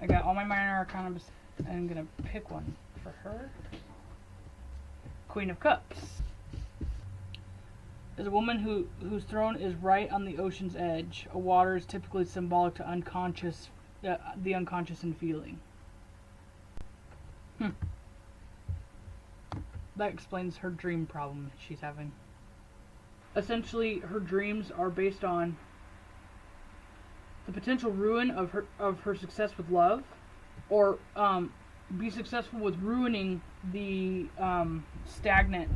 I got all my minor arcana. I'm gonna pick one for her. Queen of Cups. Is a woman whose throne is right on the ocean's edge. A water is typically symbolic to the unconscious and feeling. That explains her dream problem she's having. Essentially, her dreams are based on the potential ruin of her success with love, or be successful with ruining the stagnant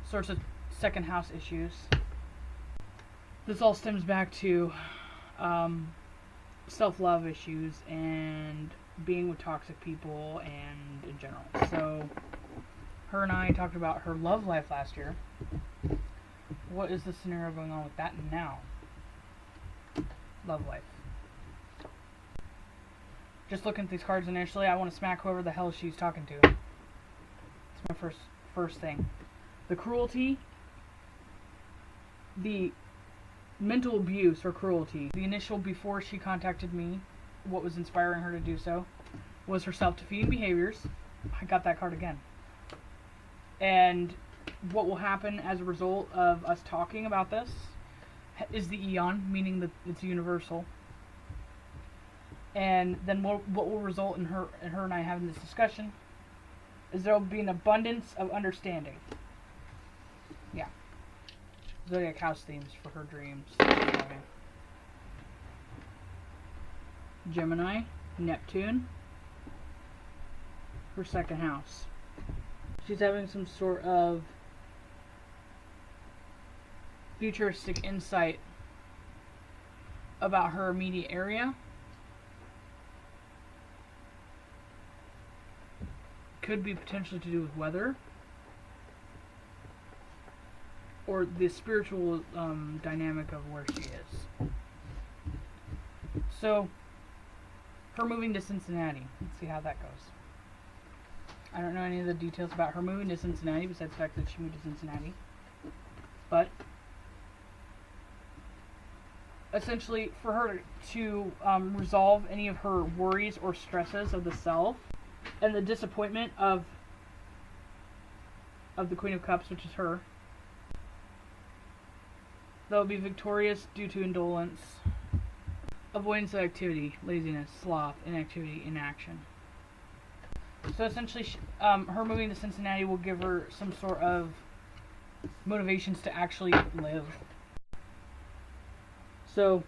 sorts of second house issues. This all stems back to self-love issues and being with toxic people and in general. So her and I talked about her love life last year. What is the scenario going on with that now? Love life. Just looking at these cards initially, I want to smack whoever the hell she's talking to. It's my first thing. The cruelty, the mental abuse or cruelty. The initial, before she contacted me, what was inspiring her to do so was her self-defeating behaviors. I got that card again. And what will happen as a result of us talking about this is the eon, meaning that it's universal. And then what will result in her and I having this discussion is there will be an abundance of understanding. Yeah. Zodiac house themes for her dreams. Okay. Gemini, Neptune, her second house. She's having some sort of futuristic insight about her immediate area. Could be potentially to do with weather or the spiritual dynamic of where she is. So, her moving to Cincinnati. Let's see how that goes. I don't know any of the details about her moving to Cincinnati besides the fact that she moved to Cincinnati. But essentially, for her to resolve any of her worries or stresses of the self and the disappointment of the Queen of Cups, which is her, they'll be victorious due to indolence, avoidance of activity, laziness, sloth, inactivity, inaction. So essentially, her moving to Cincinnati will give her some sort of motivations to actually live. So,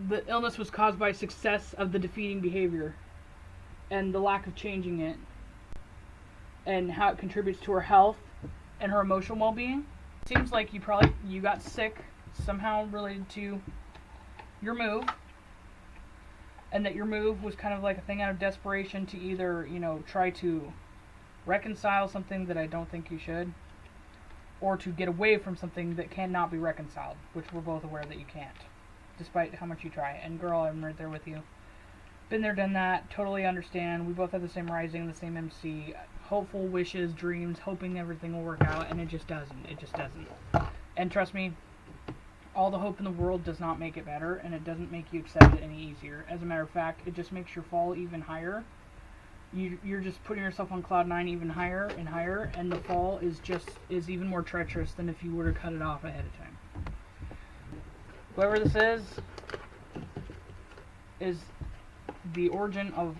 the illness was caused by success of the defeating behavior and the lack of changing it, and how it contributes to her health and her emotional well-being. Seems like you got sick somehow related to your move, and that your move was kind of like a thing out of desperation to either, try to reconcile something that I don't think you should, or to get away from something that cannot be reconciled, which we're both aware that you can't, despite how much you try. And girl, I'm right there with you. Been there, done that, totally understand. We both have the same rising, the same MC, hopeful wishes, dreams, hoping everything will work out, and it just doesn't. It just doesn't. And trust me, all the hope in the world does not make it better, and it doesn't make you accept it any easier. As a matter of fact, it just makes your fall even higher. You're just putting yourself on cloud 9 even higher and higher, and the fall is even more treacherous than if you were to cut it off ahead of time. Whoever this is the origin of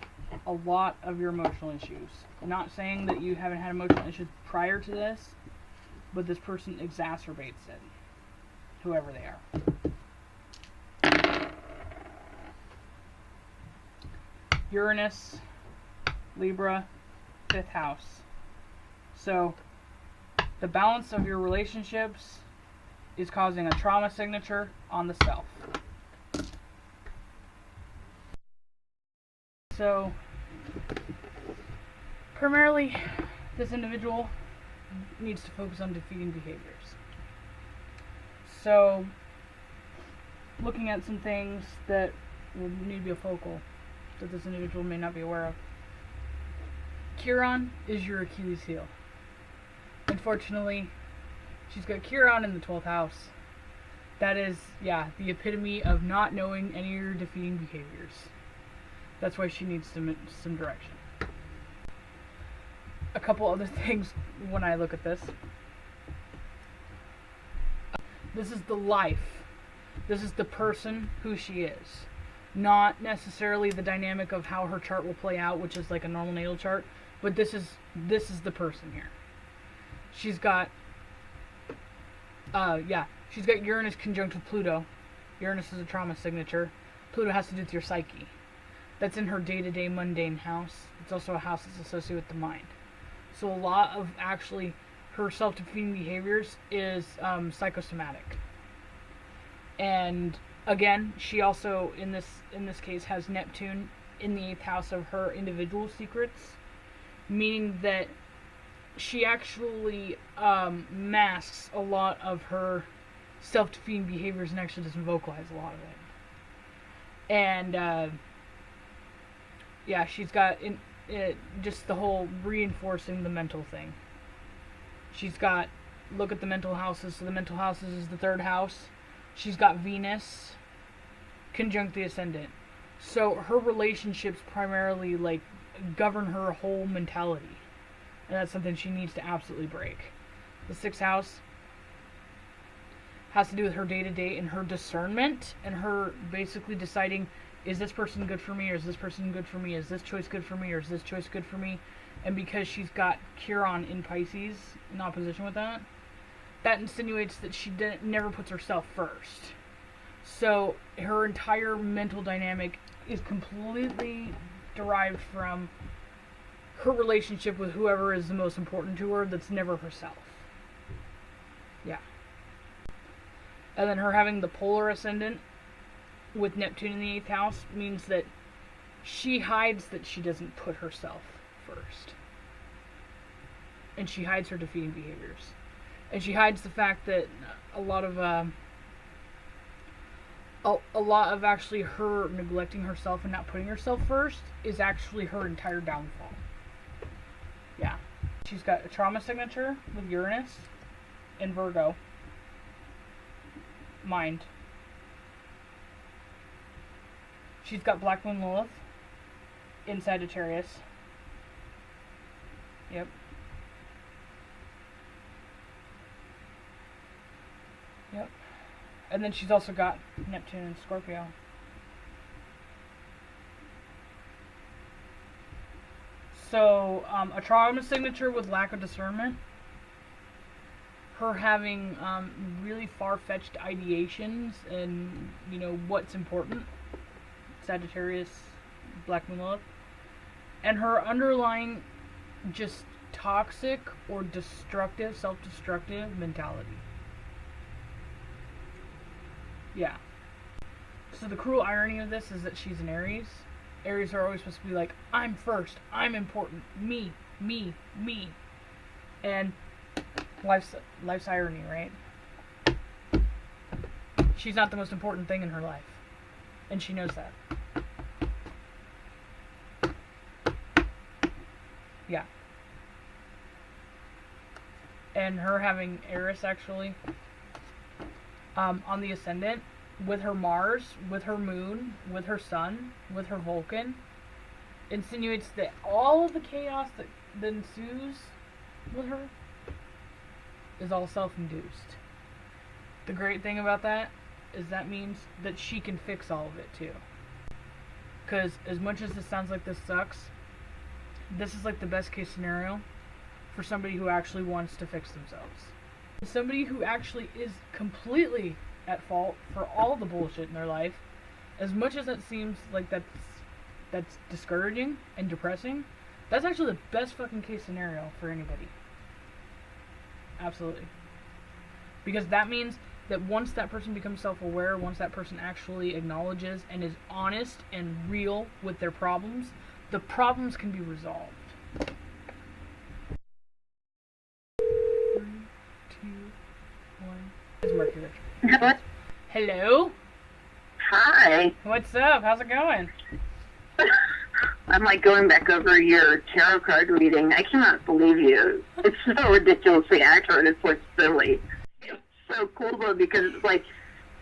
a lot of your emotional issues. I'm not saying that you haven't had emotional issues prior to this, but this person exacerbates it. Whoever they are. Uranus, Libra, 5th house. So, the balance of your relationships is causing a trauma signature on the self. So, primarily, this individual needs to focus on defeating behaviors. So, looking at some things that will need to be a focal that this individual may not be aware of. Chiron is your Achilles heel. Unfortunately, she's got Chiron in the 12th house. That is, the epitome of not knowing any of your defeating behaviors. That's why she needs some direction. A couple other things when I look at this. This is the life. This is the person who she is. Not necessarily the dynamic of how her chart will play out, which is like a normal natal chart, but this is the person here. She's got she's got Uranus conjunct with Pluto. Uranus is a trauma signature. Pluto has to do with your psyche. That's in her day-to-day mundane house. It's also a house that's associated with the mind. So a lot of actually her self-defeating behaviors is psychosomatic. And again, she also in this case has Neptune in the 8th house of her individual secrets, meaning that she actually masks a lot of her self-defeating behaviors and actually doesn't vocalize a lot of it. And she's got just the whole reinforcing the mental thing. She's got, look at the mental houses. So the mental houses is the 3rd house. She's got Venus conjunct the ascendant. So her relationships primarily like govern her whole mentality. And that's something she needs to absolutely break. The 6th house has to do with her day-to-day and her discernment and her basically deciding, is this person good for me or is this person good for me? Is this choice good for me or is this choice good for me? And because she's got Chiron in Pisces in opposition with that, that insinuates that she never puts herself first. So her entire mental dynamic is completely derived from her relationship with whoever is the most important to her that's never herself. Yeah. And then her having the polar ascendant with Neptune in the 8th house means that she hides that she doesn't put herself first. And she hides her defeating behaviors. And she hides the fact that a lot of actually her neglecting herself and not putting herself first is actually her entire downfall. Yeah. She's got a trauma signature with Uranus in Virgo. Mind. She's got Black Moon Lilith in Sagittarius. Yep. Yep. And then she's also got Neptune in Scorpio. So, a trauma signature with lack of discernment. Her having really far-fetched ideations and, what's important. Sagittarius, Black Moon Lilith. And her underlying just toxic or destructive, self-destructive mentality. Yeah. So the cruel irony of this is that she's an Aries. Aries are always supposed to be like, I'm first, I'm important, me, me, me. And life's irony, right? She's not the most important thing in her life. And she knows that. Yeah. And her having Eris actually on the ascendant with her Mars, with her moon, with her sun, with her Vulcan, insinuates that all of the chaos that ensues with her is all self-induced. The great thing about that is that means that she can fix all of it too. Because as much as this sounds like this sucks, this is like the best case scenario for somebody who actually wants to fix themselves. Somebody who actually is completely at fault for all the bullshit in their life, as much as that seems like that's discouraging and depressing, that's actually the best fucking case scenario for anybody. Absolutely. Because that means that once that person becomes self-aware, once that person actually acknowledges and is honest and real with their problems, the problems can be resolved. 3, 2, 1. It's Mercury. Hello? Hello? Hi. What's up? How's it going? I'm like going back over your tarot card reading. I cannot believe you. It's so ridiculously accurate. It's like silly. It's so cool though because it's like,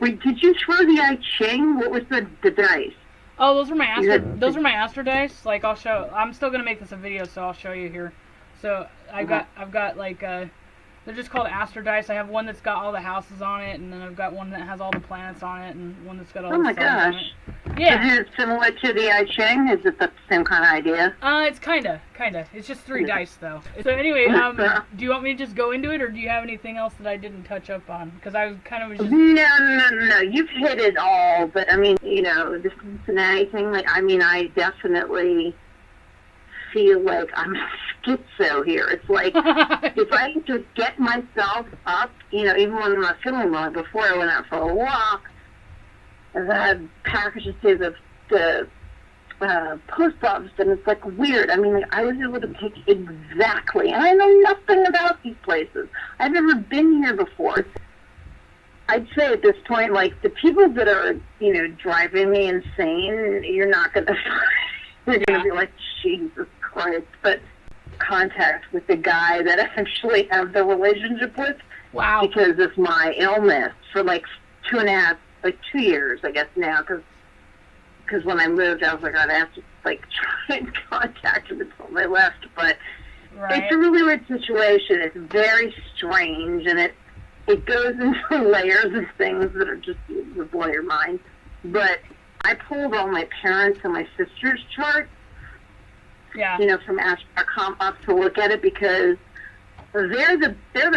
wait, did you throw the I Ching? What was the dice? Oh, those are my Astro dice. Like, I'll show. I'm still gonna make this a video, so I'll show you here. So I've got like they're just called Astro dice. I have one that's got all the houses on it, and then I've got one that has all the planets on it, and one that's got all the stars on it. Yeah. Is it similar to the I Ching? Is it the same kind of idea? It's kinda. It's just 3 dice though. So anyway, do you want me to just go into it, or do you have anything else that I didn't touch up on? Because I was kind of just... No. You've hit it all, but I mean, you know, the Cincinnati thing. Like, I mean, I definitely feel like I'm a schizo here. It's like if I just get myself up, you know, even when I'm not feeling well, before I went out for a walk, I had packages to the post office, and it's like weird. I mean, like, I was able to pick exactly, and I know nothing about these places. I've never been here before. I'd say at this point, like, the people that are, you know, driving me insane, you're not going to find. You're going to be like, Jesus Christ. But contact with the guy that I actually have the relationship with. Wow. Because of my illness for like 2 years, I guess now. Because when I moved, I was like, I'd have to like try and contact him until I left. But it's a really weird situation. It's very strange, and it goes into layers of things that are just would blow your mind. But I pulled all my parents and my sister's charts, you know, from Astrological up to look at it, because they're the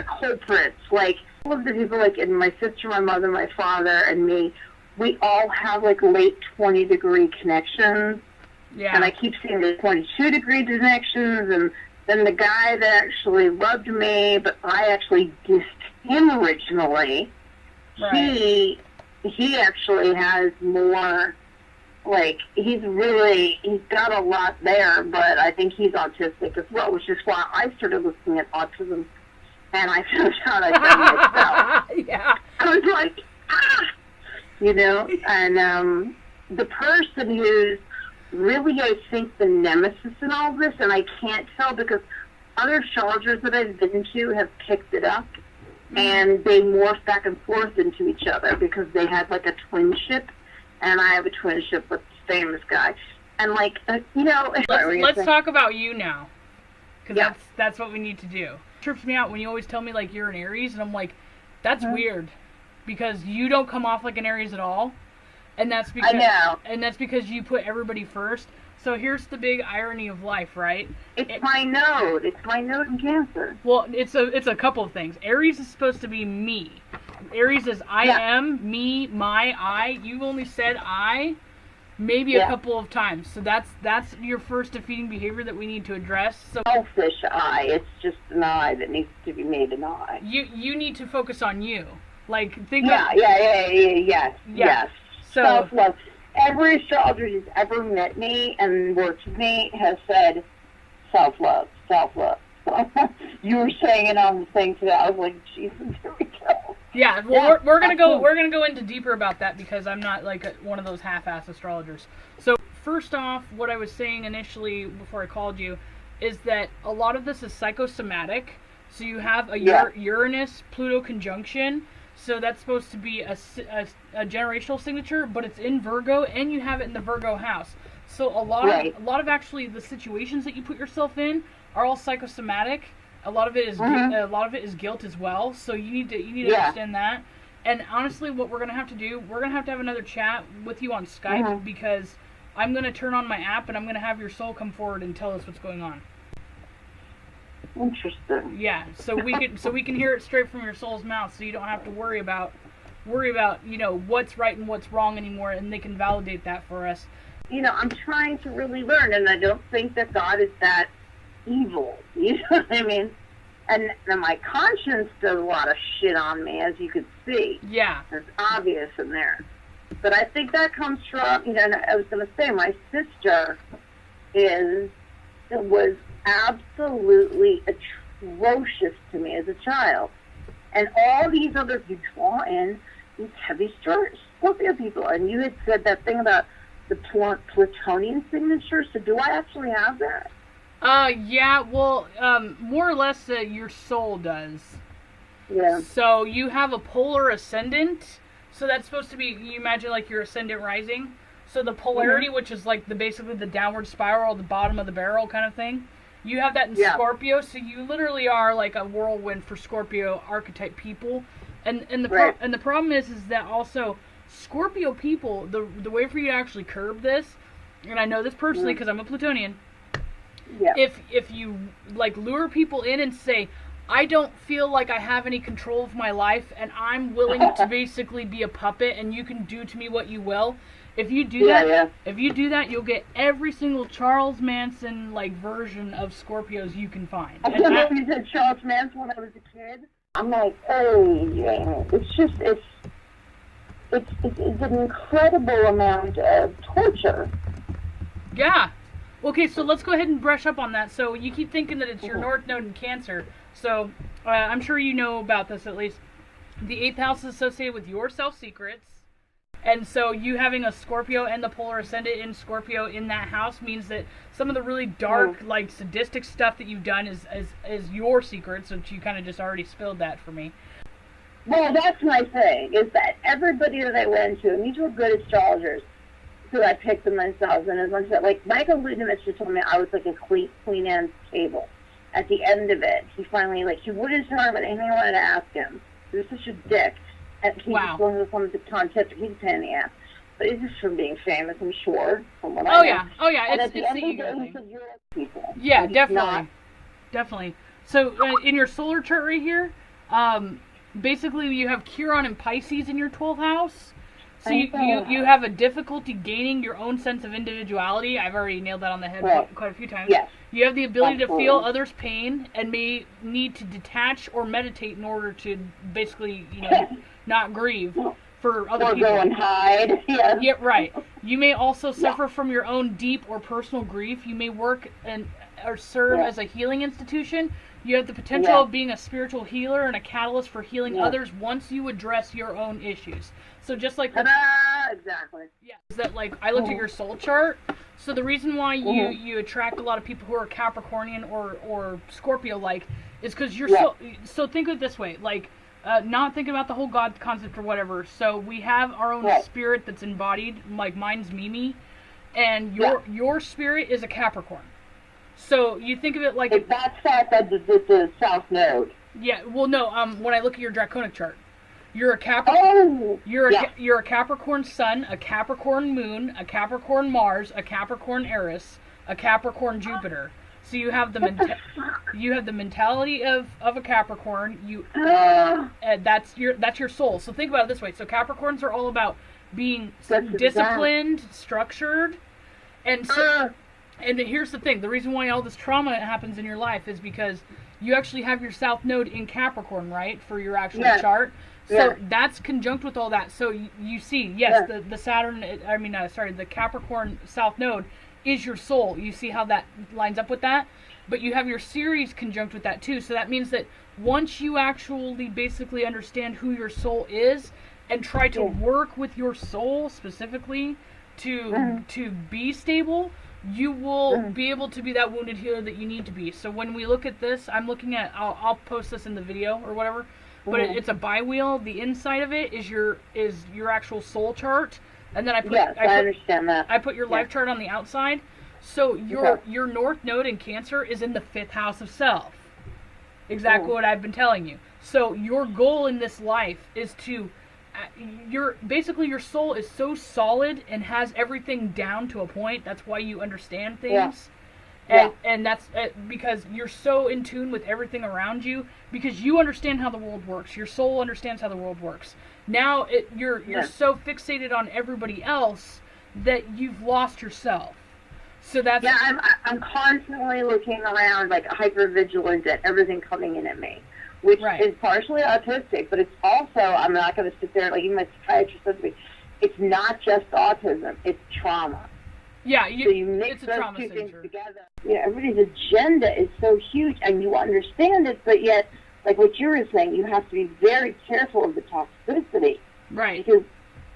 culprits. Like, all of the people, like, and my sister, my mother, my father, and me, we all have like late 20-degree connections. Yeah. And I keep seeing the 22-degree connections, and then the guy that actually loved me, but I actually dissed him originally. Right. He actually has more, like, he's got a lot there, but I think he's autistic as well, which is why I started looking at autism, and I found out I found myself. Yeah. I was like, you know, and the person who's really, I think, the nemesis in all this, and I can't tell because other astrologers that I've been to have picked it up, and they morph back and forth into each other because they had like a twinship, and I have a twinship with this famous guy. And like, you know... Let's talk about you now, because that's what we need to do. It trips me out when you always tell me like you're an Aries, and I'm like, that's weird, because you don't come off like an Aries at all, and that's because you put everybody first. So here's the big irony of life, right? It's my node. It's my node in Cancer. Well, it's a couple of things. Aries is supposed to be me. Aries is I am, me, my, I. You only said I maybe a couple of times. So that's your first defeating behavior that we need to address. So selfish I. It's just an I that needs to be made an I. You need to focus on you. Like, think yes. So, self-love. Every astrologer who's ever met me and worked with me has said self-love. You were saying it on the thing today. I was like, Jesus, here we go. Yeah, well, we're gonna go into deeper about that, because I'm not like one of those half-ass astrologers. So first off, what I was saying initially before I called you is that a lot of this is psychosomatic. So you have a Uranus-Pluto conjunction. So that's supposed to be a generational signature, but it's in Virgo, and you have it in the Virgo house. So a lot of actually the situations that you put yourself in are all psychosomatic. A lot of it is guilt as well. So you need to understand that. And honestly, what we're gonna have to do, we're gonna have another chat with you on Skype, because I'm gonna turn on my app and I'm gonna have your soul come forward and tell us what's going on. Interesting. Yeah, so we can hear it straight from your soul's mouth, so you don't have to worry about you know what's right and what's wrong anymore, and they can validate that for us. You know, I'm trying to really learn, and I don't think that God is that evil. You know what I mean? And my conscience does a lot of shit on me, as you could see. Yeah, it's obvious in there. But I think that comes from, you know, I was going to say, my sister was absolutely atrocious to me as a child. And all these others, you draw in these heavy Scorpio people. And you had said that thing about the Plutonian signature. So do I actually have that? Yeah, well, more or less your soul does. Yeah. So you have a polar ascendant. So that's supposed to be, you imagine like your ascendant rising. So the polarity, which is like basically the downward spiral, the bottom of the barrel kind of thing, you have that in Scorpio. So you literally are like a whirlwind for Scorpio archetype people. And the problem is that also Scorpio people, the way for you to actually curb this, and I know this personally because I'm a Plutonian. Yeah. If you like lure people in and say, I don't feel like I have any control of my life, and I'm willing to basically be a puppet, and you can do to me what you will. If you do that, you'll get every single Charles Manson like version of Scorpios you can find. I can't believe you said Charles Manson when I was a kid. I'm like, oh yeah, it's an incredible amount of torture. Yeah. Okay, so let's go ahead and brush up on that. So you keep thinking that it's your North Node in Cancer. So I'm sure you know about this at least. The 8th house is associated with your self-secrets. And so you having a Scorpio and the polar ascendant in Scorpio in that house means that some of the really dark, like sadistic stuff that you've done is your secrets, which you kind of just already spilled that for me. Well, that's my thing, is that everybody that I went to, and these were good astrologers, who I picked them myself, and as much as that, like, Michael Ludemitz just told me I was like a Queen Anne's table. At the end of it, he finally, like, he wouldn't tell me anything I wanted to ask him. He was such a dick. And he just wanted to come to concept. He's a pain in the ass. But it's just from being famous, I'm sure, from what I know. Oh, yeah. And It's at the end of the day, he said, you're people. Yeah, definitely. Definitely. So, in your solar chart right here, basically you have Chiron and Pisces in your 12th house. So you have a difficulty gaining your own sense of individuality. I've already nailed that on the head quite a few times. Yes. You have the ability to feel others' pain and may need to detach or meditate in order to basically, not grieve for other people. Or go and hide. Yeah, right. You may also suffer from your own deep or personal grief. You may work or serve as a healing institution. You have the potential of being a spiritual healer and a catalyst for healing others once you address your own issues. So just like exactly. Yeah, is that like I looked at your soul chart. So the reason why you attract a lot of people who are Capricornian or Scorpio like is because you're so think of it this way, like not thinking about the whole God concept or whatever. So we have our own spirit that's embodied, like mine's Mimi, and your spirit is a Capricorn. So you think of it like that's the South Node. Yeah, well no, when I look at your draconic chart, you're a Capricorn. You're a Capricorn Sun, a Capricorn Moon, a Capricorn Mars, a Capricorn Eris, a Capricorn Jupiter. So you have the mentality of a Capricorn. That's your soul. So think about it this way. So Capricorns are all about being disciplined, structured, and so. And here's the thing. The reason why all this trauma happens in your life is because you actually have your South Node in Capricorn, right, for your actual chart. So that's conjunct with all that. So you see, the Capricorn South Node is your soul. You see how that lines up with that? But you have your Ceres conjunct with that too. So that means that once you actually basically understand who your soul is and try to work with your soul specifically to be stable, you will be able to be that wounded healer that you need to be. So when we look at this, I'm looking at, I'll post this in the video or whatever, but it's a bi-wheel. The inside of it is your actual soul chart, and then I understand that. I put your life chart on the outside. So your North Node in Cancer is in the 5th house of self. Exactly what I've been telling you. So your goal in this life is to your soul is so solid and has everything down to a point. That's why you understand things. And that's because you're so in tune with everything around you, because you understand how the world works. Your soul understands how the world works. Now you're so fixated on everybody else that you've lost yourself. So that's I'm constantly looking around, like hypervigilant at everything coming in at me, which is partially autistic, but it's also, I'm not going to sit there, like even my psychiatrist says to me, it's not just autism, it's trauma. Yeah, so you mix those two things together. Yeah, everybody's agenda is so huge, and you understand it, but yet, like what you were saying, you have to be very careful of the toxicity. Right. Because,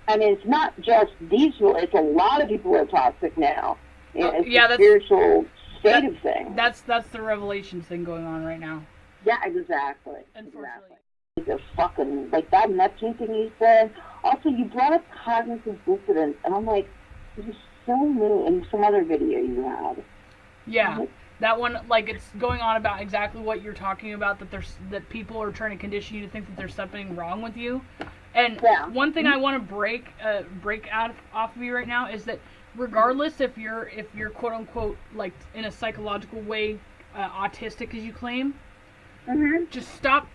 I mean, it's not just these people, it's a lot of people who are toxic now. It's a spiritual state of thing. That's the Revelations thing going on right now. Yeah, exactly. Unfortunately. The fucking, like that Neptune thing you said. Also, you brought up cognitive dissonance, and I'm like, It was so new in some other video you had. Yeah. That one, like, it's going on about exactly what you're talking about, that people are trying to condition you to think that there's something wrong with you. And one thing I want to break off of you right now is that regardless if you're quote unquote, like, in a psychological way autistic as you claim, just stop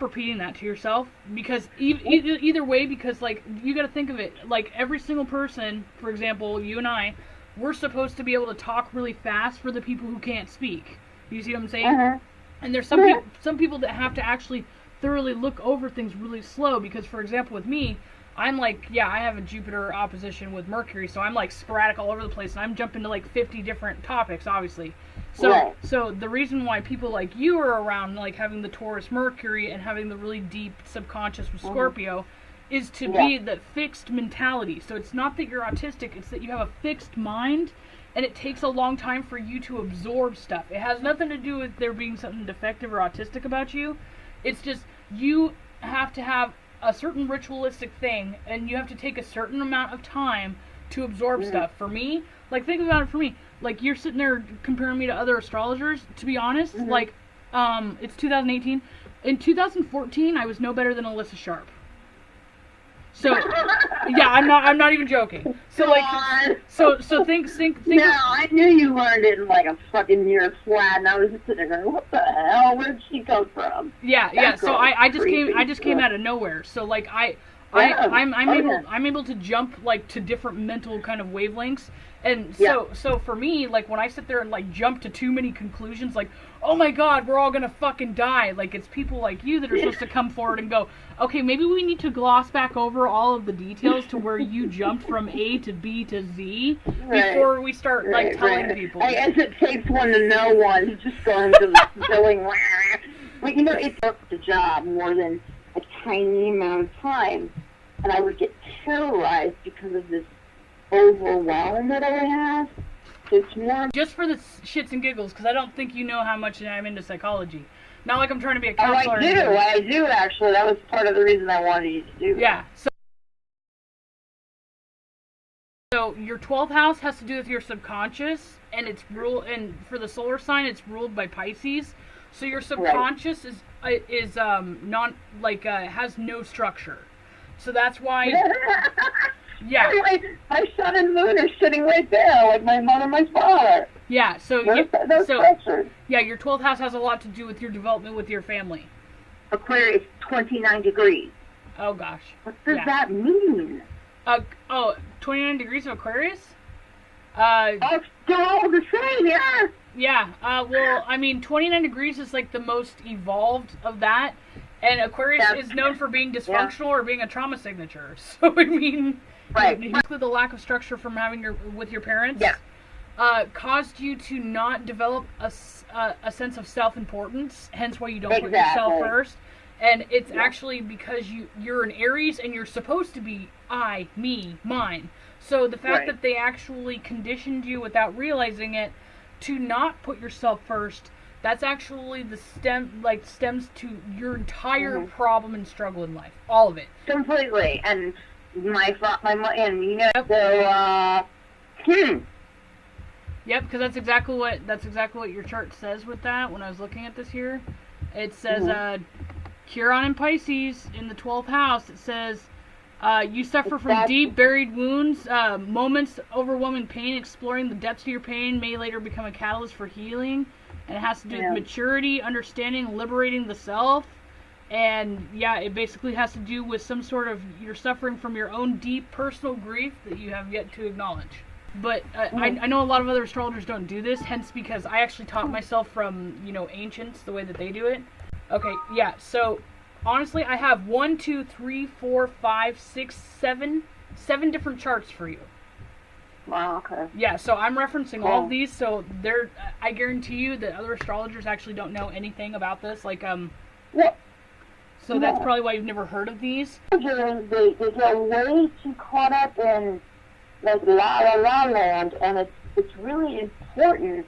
repeating that to yourself, because either way, because, like, you got to think of it like every single person. For example, you and I, we're supposed to be able to talk really fast for the people who can't speak. You see what I'm saying? And there's some people that have to actually thoroughly look over things really slow, because, for example, with me, I'm like, I have a Jupiter opposition with Mercury, so I'm like sporadic all over the place, and I'm jumping to like 50 different topics, obviously. So the reason why people like you are around, like having the Taurus Mercury and having the really deep subconscious with Scorpio, is to be that fixed mentality. So it's not that you're autistic, it's that you have a fixed mind, and it takes a long time for you to absorb stuff. It has nothing to do with there being something defective or autistic about you. It's just you have to have a certain ritualistic thing, and you have to take a certain amount of time to absorb stuff. For me, like, think about it for me. Like, you're sitting there comparing me to other astrologers. To be honest, like, it's 2018. In 2014, I was no better than Alyssa Sharp. So, I'm not even joking. So, like, so think. No, I knew you learned it in like a fucking year flat, and I was just sitting there going, what the hell? Where'd she come from? Yeah. So I just came out of nowhere. So, like, I'm able to jump, like, to different mental kind of wavelengths. And so for me, like, when I sit there and, like, jump to too many conclusions, like, oh my god, we're all gonna fucking die, like, it's people like you that are supposed to come forward and go, okay, maybe we need to gloss back over all of the details to where you jumped from A to B to Z before we start, like, telling people. I guess it takes one to know one. He's just going to the billing. Like, you know, it took the job more than a tiny amount of time, and I would get terrorized because of this overwhelm that I have. So it's more just for the shits and giggles, because I don't think you know how much I'm into psychology. Not like I'm trying to be a counselor. I do actually. That was part of the reason I wanted you to do that. Yeah. So your 12th house has to do with your subconscious, and it's and for the solar sign, it's ruled by Pisces. So your subconscious is non, like, has no structure. So that's why. Yeah. My sun and moon are sitting right there, like my mother and my father. Yeah, so your 12th house has a lot to do with your development with your family. Aquarius, 29 degrees. Oh gosh. What does that mean? 29 degrees of Aquarius? It's all the same, yeah. Yeah, well, I mean, 29 degrees is like the most evolved of that, and Aquarius is known for being dysfunctional or being a trauma signature. So, I mean, basically the lack of structure from having with your parents caused you to not develop a sense of self-importance, hence why you don't put yourself first. And it's actually because you're an Aries and you're supposed to be I, me, mine. So the fact that they actually conditioned you without realizing it to not put yourself first, that's actually stems to your entire problem and struggle in life, all of it. Completely. And and you know, Yep, because that's exactly what your chart says with that. When I was looking at this here, it says Chiron and Pisces in the 12th house. It says you suffer from deep buried wounds, moments overwhelming pain. Exploring the depths of your pain may later become a catalyst for healing, and it has to do with maturity, understanding, liberating the self. And it basically has to do with some sort of, you're suffering from your own deep personal grief that you have yet to acknowledge. But I know a lot of other astrologers don't do this, hence because I actually taught myself from, ancients, the way that they do it. Okay, so honestly, I have 7 different charts for you. Wow, okay. Yeah, so I'm referencing all of these, so I guarantee you that other astrologers actually don't know anything about this, so that's probably why you've never heard of these. They're way too caught up in, like, la la la land, and it's really important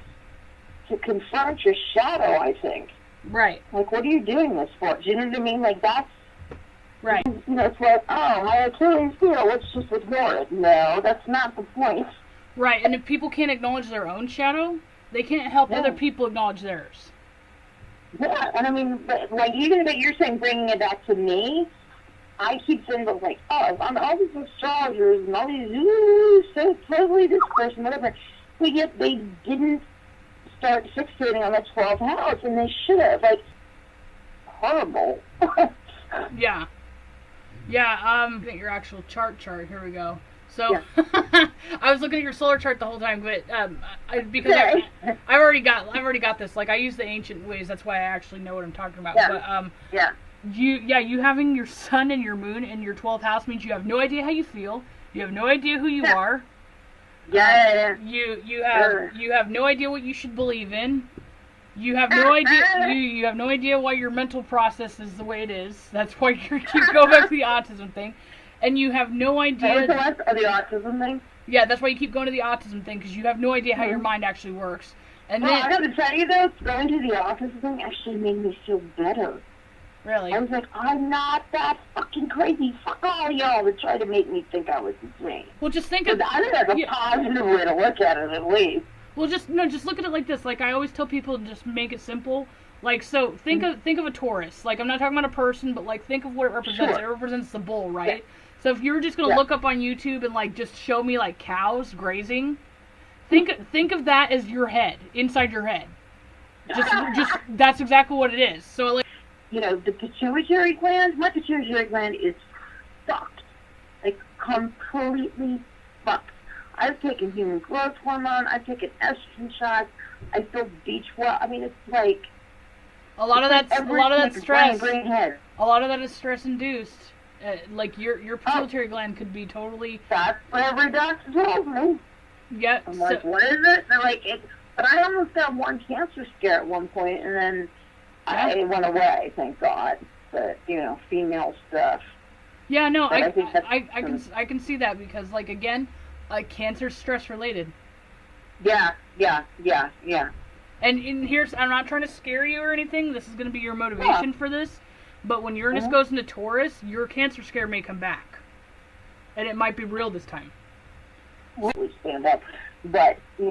to confront your shadow, I think. Right. Like, what are you doing this for? Do you know what I mean? Like, Right. It's like, oh, my Achilles heel, let's just ignore it. No, that's not the point. Right, and if people can't acknowledge their own shadow, they can't help Yeah. other people acknowledge theirs. Yeah, and I mean, but, like, even that you're saying bringing it back to me, I keep saying, like, oh, on all these astrologers and all these, ooh, so totally this person, whatever. But yet they didn't start fixating on the 12th house, and they should have. Like, horrible. Yeah. Yeah, at your actual chart. Here we go. So, Yeah. I was looking at your solar chart the whole time, but because Sorry. I've already got this. Like, I use the ancient ways. That's why I actually know what I'm talking about. Yeah. But Yeah. you having your sun and your moon in your 12th house means you have no idea how you feel. You have no idea who you Yeah. are. Yeah. You have no idea what you should believe in. You have no idea. You have no idea why your mental process is the way it is. That's why you go back to the autism thing, and you have no idea. The autism thing. Yeah, that's why you keep going to the autism thing, because you have no idea how your mind actually works. And Well, then, I gotta tell you though, going to the autism thing actually made me feel better. really, I was like, I'm not that fucking crazy. Fuck all y'all that try to make me think I was insane. well, just think of. I think that's a positive way to look at it, at least. Well, just look at it like this. Like, I always tell people, just make it simple. Like, so think of a Taurus. Like, I'm not talking about a person, but like think of what it represents. Sure. It represents the bull, right? Yeah. So if you were just gonna look up on YouTube and like just show me like cows grazing, think of that as your head, inside your head. Just that's exactly what it is. So like, The pituitary gland, my pituitary gland is fucked. Like, completely fucked. I've taken human growth hormone, I've taken estrogen shots, I feel beach well. I mean, it's like a lot of that stress. Brain head. A lot of that is stress induced. Like your pituitary gland could be totally. That's what every doctor told me. Yeah. I'm like, what is it? They're like, but I almost got one cancer scare at one point, and then it went away, thank God. But female stuff. Yeah, no, But I can see that, because like again, like cancer's stress related. Yeah. And here's, I'm not trying to scare you or anything. This is going to be your motivation for this. But when Uranus goes into Taurus, your cancer scare may come back, and it might be real this time. We stand up, but you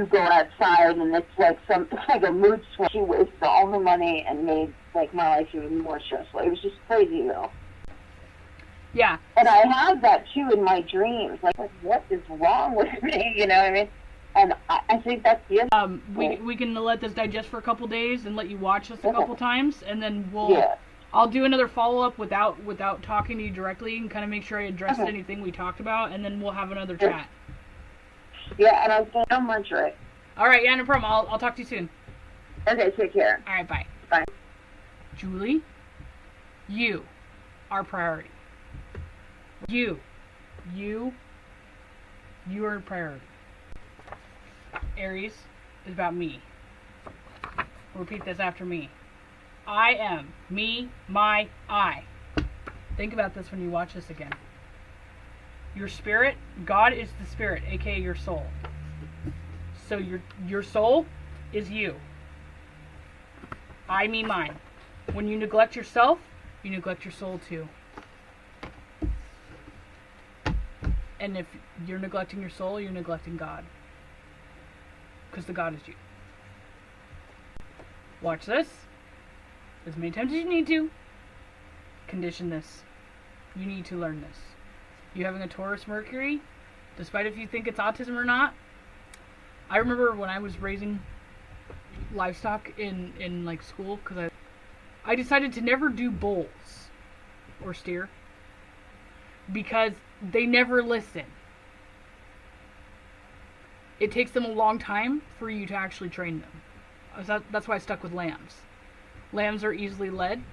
go outside and it's like a mood swing. She wasted all her money and made like my life even more stressful. It was just crazy though. Yeah. And I have that too in my dreams. Like what is wrong with me? You know what I mean? And I think that's the other we can let this digest for a couple days and let you watch this a couple times, and then Yeah. I'll do another follow-up without talking to you directly, and kind of make sure I addressed anything we talked about, and then we'll have another chat. Yeah, and I was saying so much, right? All right, yeah, no problem. I'll talk to you soon. Okay, take care. All right, bye. Bye. Julie, you are priority. You are priority. Aries is about me. Repeat this after me. I am me, my, I. Think about this when you watch this again. Your spirit, God is the spirit, aka your soul. So your soul is you. I, me, mine. When you neglect yourself, you neglect your soul too. And if you're neglecting your soul, you're neglecting God. Because the God is you. Watch this as many times as you need to. Condition this. You need to learn this. You having a Taurus Mercury, despite if you think it's autism or not. I remember when I was raising livestock in like school, because I decided to never do bulls or steer because they never listen. It takes them a long time for you to actually train them. That's why I stuck with lambs. Lambs are easily led,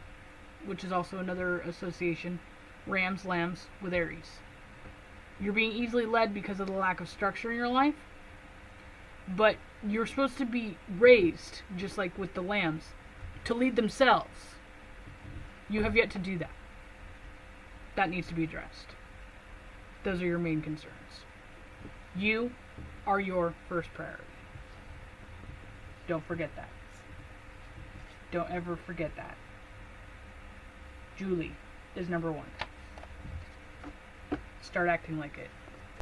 which is also another association. Rams, lambs with Aries. You're being easily led because of the lack of structure in your life, but you're supposed to be raised, just like with the lambs, to lead themselves. You have yet to do that. That needs to be addressed. Those are your main concerns. You are your first priority. Don't forget that. Don't ever forget that. Julie, is number one. Start acting like it.